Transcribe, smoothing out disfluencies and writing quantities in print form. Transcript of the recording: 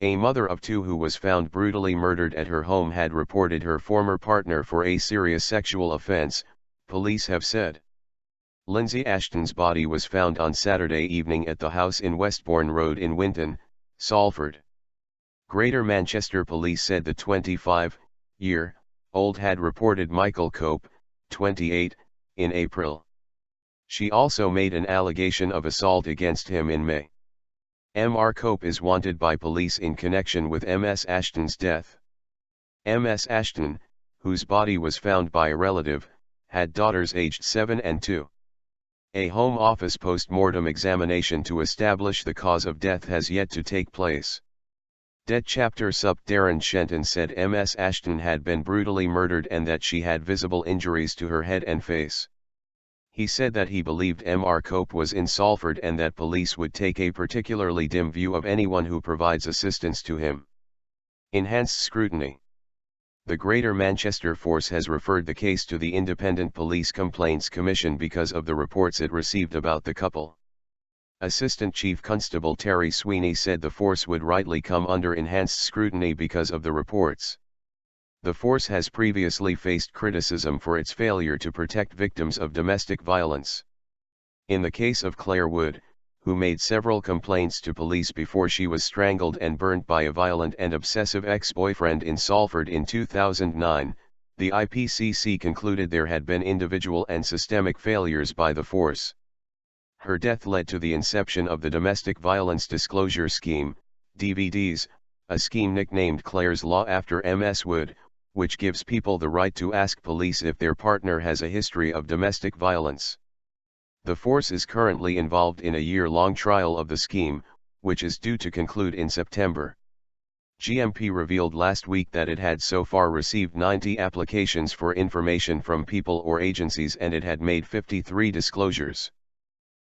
A mother of two who was found brutally murdered at her home had reported her former partner for a serious sexual offence, police have said. Linzi Ashton's body was found on Saturday evening at the house in Westbourne Road in Winton, Salford. Greater Manchester Police said the 25-year-old had reported Michael Cope, 28, in April. She also made an allegation of assault against him in May. Mr. Cope is wanted by police in connection with Ms Ashton's death. Ms Ashton, whose body was found by a relative, had daughters aged 7 and 2. A Home Office post-mortem examination to establish the cause of death has yet to take place. Det Chapter Supt Darren Shenton said Ms Ashton had been brutally murdered and that she had visible injuries to her head and face. He said that he believed Mr. Cope was in Salford and that police would take a particularly dim view of anyone who provides assistance to him. Enhanced scrutiny. The Greater Manchester Force has referred the case to the Independent Police Complaints Commission because of the reports it received about the couple. Assistant Chief Constable Terry Sweeney said the force would rightly come under enhanced scrutiny because of the reports. The force has previously faced criticism for its failure to protect victims of domestic violence. In the case of Claire Wood, who made several complaints to police before she was strangled and burnt by a violent and obsessive ex-boyfriend in Salford in 2009, the IPCC concluded there had been individual and systemic failures by the force. Her death led to the inception of the Domestic Violence Disclosure Scheme, DVDs, a scheme nicknamed Claire's Law after Ms. Wood, which gives people the right to ask police if their partner has a history of domestic violence. The force is currently involved in a year-long trial of the scheme, which is due to conclude in September. GMP revealed last week that it had so far received 90 applications for information from people or agencies and it had made 53 disclosures.